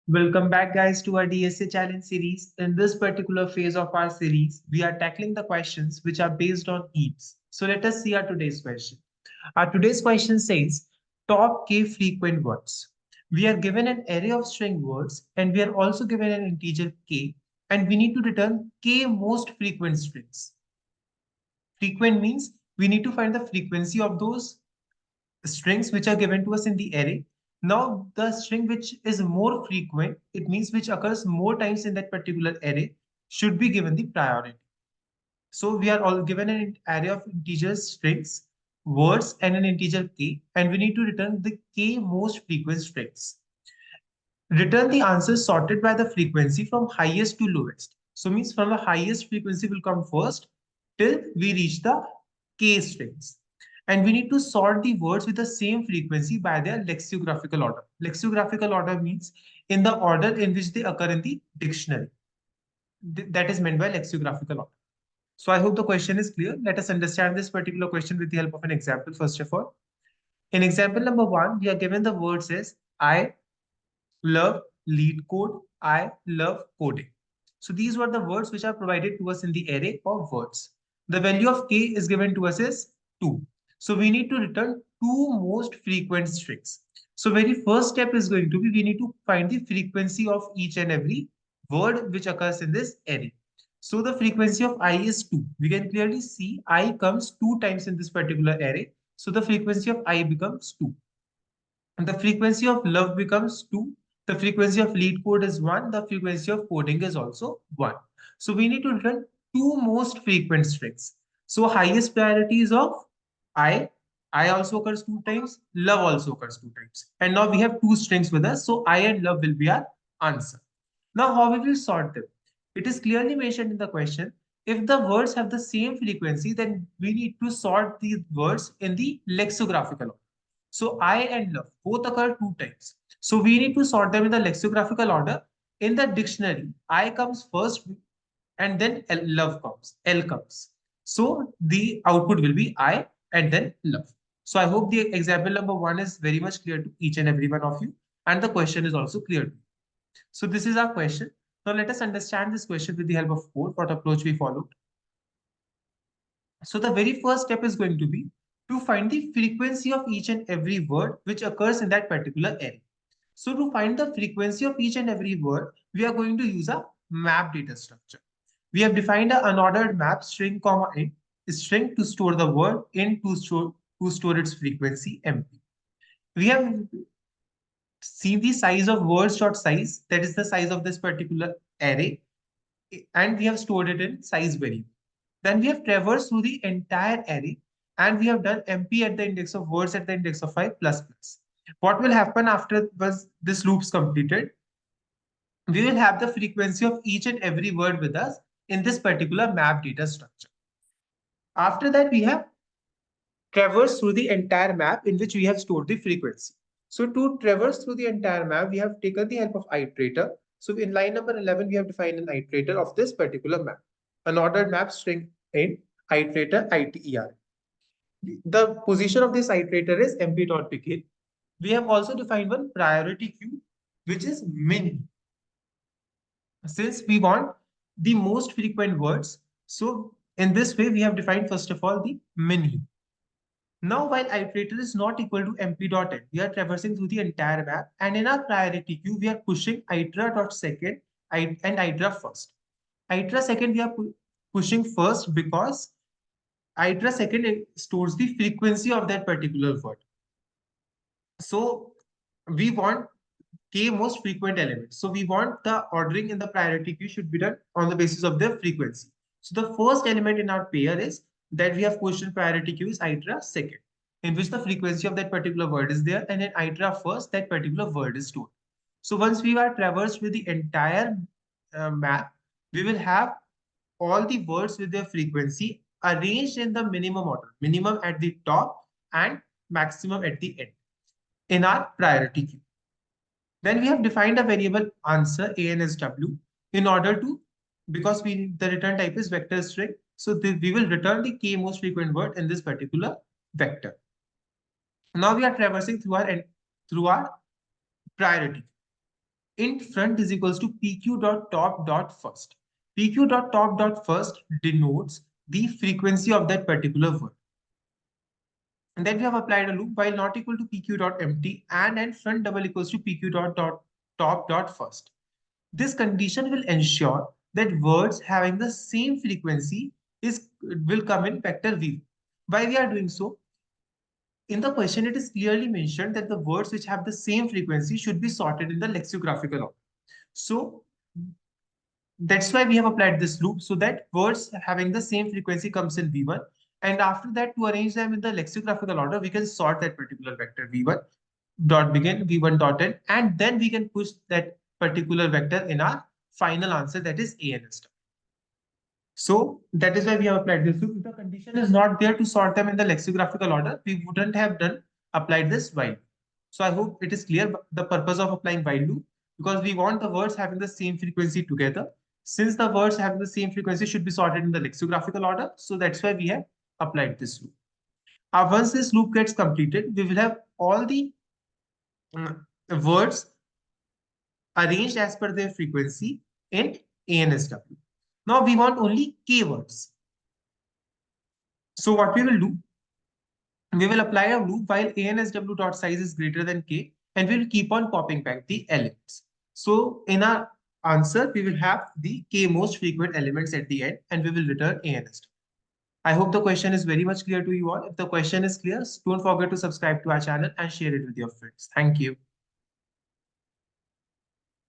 Welcome back, guys, to our DSA challenge series. In this particular phase of our series, we are tackling the questions which are based on heaps. So let us see our today's question. Our today's question says top k frequent words. We are given an array of string words and we are also given an integer k, and we need to return k most frequent strings. Frequent means we need to find the frequency of those strings which are given to us in the array. Now, the string which is more frequent, it means which occurs more times in that particular array, should be given the priority. So we are all given an array of integer strings, words, and an integer k, and we need to return the k most frequent strings. Return the answers sorted by the frequency from highest to lowest. So means from the highest frequency will come first till we reach the k strings. And we need to sort the words with the same frequency by their lexicographical order. Lexicographical order means in the order in which they occur in the dictionary. That is meant by lexicographical order. So I hope the question is clear. Let us understand this particular question with the help of an example first of all. In example number 1, we are given the words as I love LeetCode, I love coding. So these were the words which are provided to us in the array of words. The value of k is given to us as 2. So we need to return two most frequent strings. So very first step is going to be we need to find the frequency of each and every word which occurs in this array. So the frequency of I is 2. We can clearly see I comes 2 times in this particular array. So the frequency of I becomes 2. And the frequency of love becomes 2. The frequency of lead code is 1. The frequency of coding is also 1. So we need to return two most frequent strings. So highest priority is of I. I also occurs 2 times. Love also occurs 2 times. And now we have two strings with us. So I and love will be our answer. Now how we will sort them? It is clearly mentioned in the question. If the words have the same frequency, then we need to sort these words in the lexicographical order. So I and love both occur 2 times. So we need to sort them in the lexicographical order. In the dictionary, I comes first and then love comes, L comes. So the output will be I and then love. So I hope the example number 1 is very much clear to each and every one of you. And the question is also clear to you. So this is our question. Now let us understand this question with the help of code, what approach we followed. So the very first step is going to be to find the frequency of each and every word which occurs in that particular array. So to find the frequency of each and every word, we are going to use a map data structure. We have defined an unordered map string comma int, string to store the word, int to store its frequency, empty. We have seen the size of words dot size, that is the size of this particular array, and we have stored it in size variable. Then we have traversed through the entire array and we have done MP at the index of words at the index of 5 plus plus. What will happen after this loop's completed? We will have the frequency of each and every word with us in this particular map data structure. After that, we have traversed through the entire map in which we have stored the frequency. So to traverse through the entire map, we have taken the help of iterator. So in line number 11, we have defined an iterator of this particular map. An ordered map string in iterator iter. The position of this iterator is mp.begin. We have also defined one priority queue, which is min. Since we want the most frequent words, so in this way, we have defined first of all the min. Now, while iterator is not equal to mp.end, we are traversing through the entire map, and in our priority queue, we are pushing itera.second and itera first. Itera second, we are pushing first because itera second stores the frequency of that particular word. So we want k most frequent elements. So we want the ordering in the priority queue should be done on the basis of their frequency. So the first element in our pair is that we have pushed in priority queue is itera second, in which the frequency of that particular word is there, and in itera first, that particular word is stored. So once we are traversed with the entire map, we will have all the words with their frequency arranged in the minimum order, minimum at the top and maximum at the end in our priority queue. Then we have defined a variable answer answ in order to, because the return type is vector string, so we will return the k most frequent word in this particular vector. Now we are traversing through our priority. int front is equals to pq.top.first. pq.top.first denotes the frequency of that particular word. And then we have applied a loop while not equal to pq.empty and front double equals to pq.top.first. This condition will ensure that words having the same frequency will come in vector v. Why we are doing so? In the question, it is clearly mentioned that the words which have the same frequency should be sorted in the lexicographical order. So that's why we have applied this loop, so that words having the same frequency comes in V1. And after that, to arrange them in the lexicographical order, we can sort that particular vector V1 dot begin, V1 dot end, and then we can push that particular vector in our final answer, that is ANS. So that is why we have applied this loop. If the condition is not there to sort them in the lexicographical order, we wouldn't have applied this while. So I hope it is clear the purpose of applying while loop, because we want the words having the same frequency together. Since the words having the same frequency should be sorted in the lexicographical order, so that's why we have applied this loop. Once this loop gets completed, we will have all the words arranged as per their frequency in ANSW. Now we want only K words. So what we will do, we will apply a loop while ANSW.size is greater than K, and we will keep on popping back the elements. So in our answer, we will have the K most frequent elements at the end, and we will return ANSW. I hope the question is very much clear to you all. If the question is clear, don't forget to subscribe to our channel and share it with your friends. Thank you.